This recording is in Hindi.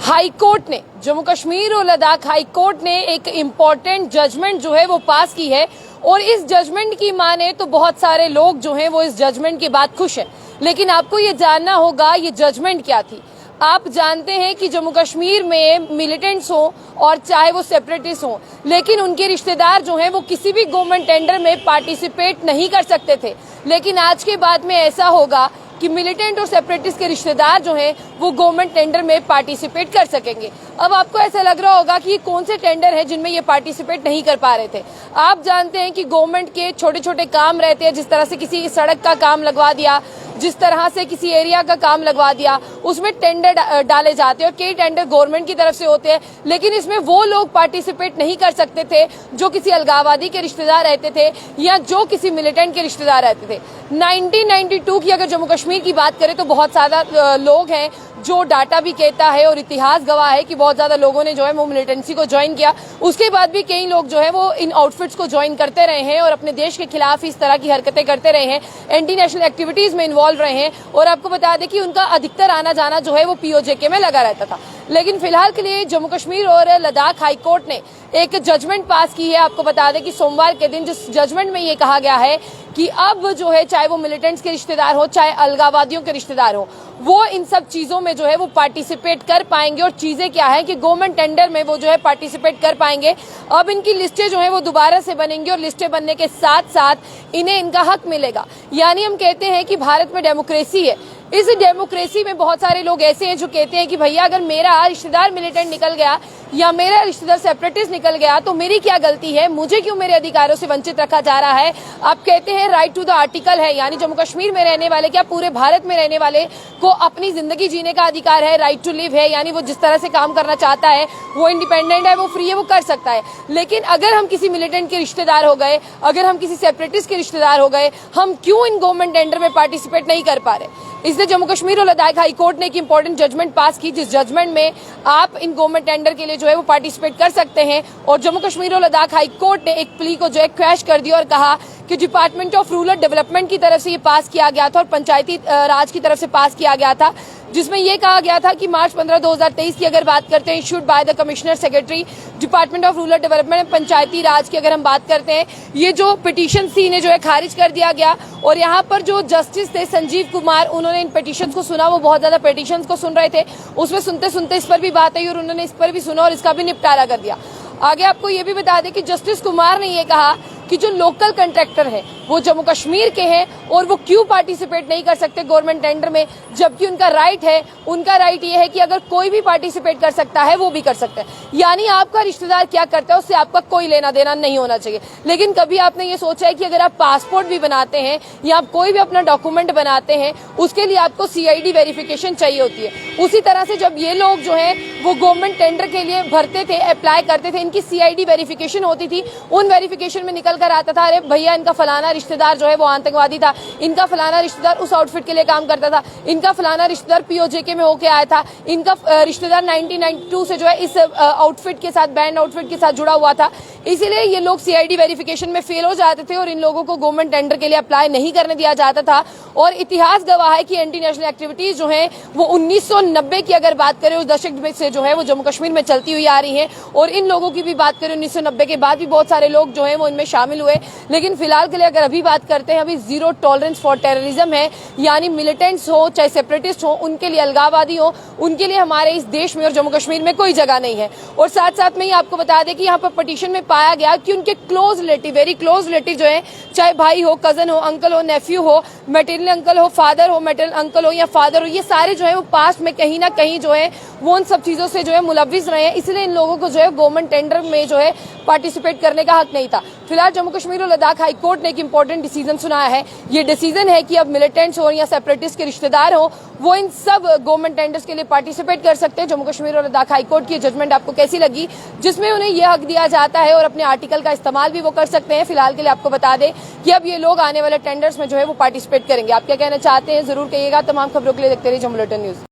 हाई कोर्ट ने, जम्मू कश्मीर और लद्दाख हाई कोर्ट ने एक इम्पोर्टेंट जजमेंट जो है वो पास की है और इस जजमेंट की माने तो बहुत सारे लोग जो हैं वो इस जजमेंट के बाद खुश हैं। लेकिन आपको ये जानना होगा ये जजमेंट क्या थी। आप जानते हैं कि जम्मू कश्मीर में मिलिटेंट्स हो और चाहे वो सेपरेटिस्ट हो, लेकिन उनके रिश्तेदार जो हैं वो किसी भी गवर्नमेंट टेंडर में पार्टिसिपेट नहीं कर सकते थे। लेकिन आज के बाद में ऐसा होगा कि मिलिटेंट और सेपरेटिस्ट के रिश्तेदार जो हैं वो गवर्नमेंट टेंडर में पार्टिसिपेट कर सकेंगे। अब आपको ऐसा लग रहा होगा कि ये कौन से टेंडर है जिनमें ये पार्टिसिपेट नहीं कर पा रहे थे। आप जानते हैं कि गवर्नमेंट के छोटे छोटे काम रहते हैं, जिस तरह से किसी सड़क का काम लगवा दिया, जिस तरह से किसी एरिया का काम लगवा दिया, उसमें टेंडर डाले जाते हैं और कई टेंडर गवर्नमेंट की तरफ से होते हैं। लेकिन इसमें वो लोग पार्टिसिपेट नहीं कर सकते थे जो किसी अलगाववादी के रिश्तेदार रहते थे या जो किसी मिलिटेंट के रिश्तेदार रहते थे। 1992 की अगर जम्मू कश्मीर की बात करें तो बहुत ज्यादा लोग हैं जो डाटा भी कहता है और इतिहास गवाह है कि बहुत ज्यादा लोगों ने जो है वो मिलिटेंसी को ज्वाइन किया। उसके बाद भी कई लोग जो है वो इन आउटफिट्स को ज्वाइन करते रहे हैं और अपने देश के खिलाफ इस तरह की हरकतें करते रहे हैं, एंटी नेशनल एक्टिविटीज में इन्वॉल्व रहे हैं। और आपको बता दें कि उनका अधिकतर आना जाना जो है वो पीओजेके में लगा रहता था। लेकिन फिलहाल के लिए जम्मू कश्मीर और लद्दाख हाई कोर्ट ने एक जजमेंट पास की है। आपको बता दें कि सोमवार के दिन जिस जजमेंट में ये कहा गया है कि अब जो है चाहे वो मिलिटेंट्स के रिश्तेदार हो चाहे अलगाववादियों के रिश्तेदार हो, वो इन सब चीजों में जो है वो पार्टिसिपेट कर पाएंगे। और चीजें क्या है कि गवर्नमेंट टेंडर में वो जो है पार्टिसिपेट कर पाएंगे। अब इनकी लिस्टें जो है वो दोबारा से बनेंगी और लिस्टें बनने के साथ साथ इन्हें इनका हक मिलेगा। यानी हम कहते हैं कि भारत में डेमोक्रेसी है। इस डेमोक्रेसी में बहुत सारे लोग ऐसे हैं जो कहते हैं कि भैया अगर मेरा रिश्तेदार मिलिटेंट निकल गया या मेरा रिश्तेदार सेपरेटिस्ट निकल गया तो मेरी क्या गलती है, मुझे क्यों मेरे अधिकारों से वंचित रखा जा रहा है। आप कहते हैं राइट टू द आर्टिकल है, यानी जम्मू कश्मीर में रहने वाले क्या पूरे भारत में रहने वाले को अपनी जिंदगी जीने का अधिकार है, राइट टू लिव है, यानी वो जिस तरह से काम करना चाहता है, वो इंडिपेंडेंट है, वो फ्री है, वो कर सकता है। लेकिन अगर हम किसी मिलिटेंट के रिश्तेदार हो गए, अगर हम किसी सेपरेटिस्ट के रिश्तेदार हो गए, हम क्यों इन गवर्नमेंट टेंडर में पार्टिसिपेट नहीं कर पा रहे। इसलिए जम्मू कश्मीर और लद्दाख हाई कोर्ट ने एक इंपॉर्टेंट जजमेंट पास की, जिस जजमेंट में आप इन गवर्नमेंट टेंडर के लिए जो है वो पार्टिसिपेट कर सकते हैं। और जम्मू कश्मीर और लद्दाख हाई कोर्ट ने एक प्ली को जो है क्रैश कर दिया और कहा कि डिपार्टमेंट ऑफ रूरल डेवलपमेंट की तरफ से ये पास किया गया था और पंचायती राज की तरफ से पास किया गया था, जिसमें यह कहा गया था कि मार्च 15, 2023 की अगर बात करते हैं, issued by the commissioner secretary department of rural development Panchayati Raj की अगर हम बात करते हैं, ये जो पिटीशन थी इन्हें जो है खारिज कर दिया गया। और यहाँ पर जो जस्टिस थे संजीव कुमार, उन्होंने इन पिटीशंस को सुना। वो बहुत ज्यादा पिटीशंस को सुन रहे थे, उसमें सुनते सुनते इस पर भी बात आई और उन्होंने इस पर भी सुना और इसका भी निपटारा कर दिया। आगे आपको ये भी बता दें कि जस्टिस कुमार ने ये कहा कि जो लोकल कंट्रैक्टर है वो जम्मू कश्मीर के हैं और वो क्यों पार्टिसिपेट नहीं कर सकते गवर्नमेंट टेंडर में, जबकि उनका राइट है। उनका राइट ये है कि अगर कोई भी पार्टिसिपेट कर सकता है वो भी कर सकता है। यानी आपका रिश्तेदार क्या करता है उससे आपका कोई लेना देना नहीं होना चाहिए। लेकिन कभी आपने ये सोचा है कि अगर आप पासपोर्ट भी बनाते हैं या आप कोई भी अपना डॉक्यूमेंट बनाते हैं, उसके लिए आपको CID वेरिफिकेशन चाहिए होती है। उसी तरह से जब ये लोग जो है वो गवर्नमेंट टेंडर के लिए भरते थे, अप्लाई करते थे, इनकी CID वेरिफिकेशन होती थी। उन वेरिफिकेशन में निकल कर आता था अरे भैया इनका फलाना रिश्तेदार जो है वो आतंकवादी था, इनका फलाना रिश्तेदार उस आउटफिट के लिए काम करता था, इनका फलाना रिश्तेदार POJK में होके आया था, इनका रिश्तेदार 1992 से जो है इस आउटफिट के साथ, बैंड आउटफिट के साथ जुड़ा हुआ था। इसीलिए ये लोग CID वेरिफिकेशन में फेल हो जाते थे और इन लोगों को गवर्नमेंट टेंडर के लिए अप्लाई नहीं करने दिया जाता था। और इतिहास गवाह है कि एंटी नेशनल एक्टिविटीज जो है वो 1990 की अगर बात करें उस दशक में से जो है वो जम्मू कश्मीर में चलती हुई आ रही है। और इन लोगों की भी बात करें 1990 के बाद भी बहुत सारे लोग जो है वो इनमें शामिल हुए। लेकिन फिलहाल के लिए अगर अभी बात करते हैं, अभी जीरो टॉलरेंस फॉर टेररिज्म है, यानी मिलिटेंट्स हो चाहे सेपरेटिस्ट हो, उनके लिए अलगाववादी हो, उनके लिए हमारे इस देश में और जम्मू कश्मीर में कोई जगह नहीं है। और साथ साथ में ही आपको बता दें कि यहाँ पर पिटीशन में पाया गया कि उनके close relative, very close relative जो है, चाहे भाई हो, कजन हो, अंकल हो, नेफ्यू हो, मैटरनल अंकल हो, फादर हो, मैटरनल अंकल हो या फादर हो, ये सारे जो है वो पास्ट में कहीं ना कहीं जो है वो उन सब चीजों से जो है मुलविस रहे हैं। इसलिए इन लोगों को जो है गवर्नमेंट टेंडर में जो है पार्टिसिपेट करने का हक नहीं था। फिलहाल जम्मू कश्मीर और लद्दाख हाई कोर्ट ने एक इंपॉर्टेंट डिसीजन सुनाया है। ये डिसीजन है कि अब मिलिटेंट्स हो या सेपरेटिस्ट के रिश्तेदार हो, वो इन सब गवर्नमेंट टेंडर्स के लिए पार्टिसिपेट कर सकते हैं। जम्मू कश्मीर और लद्दाख हाई कोर्ट की जजमेंट आपको कैसी लगी, जिसमें उन्हें यह हक दिया जाता है और अपने आर्टिकल का इस्तेमाल भी वो कर सकते हैं। फिलहाल के लिए आपको बता दें कि अब ये लोग आने वाले टेंडर्स में जो है वो पार्टिसिपेट करेंगे। आप क्या कहना चाहते हैं जरूर कहिएगा। तमाम खबरों के लिए देखते रहिए जम्मू बुलेटिन न्यूज।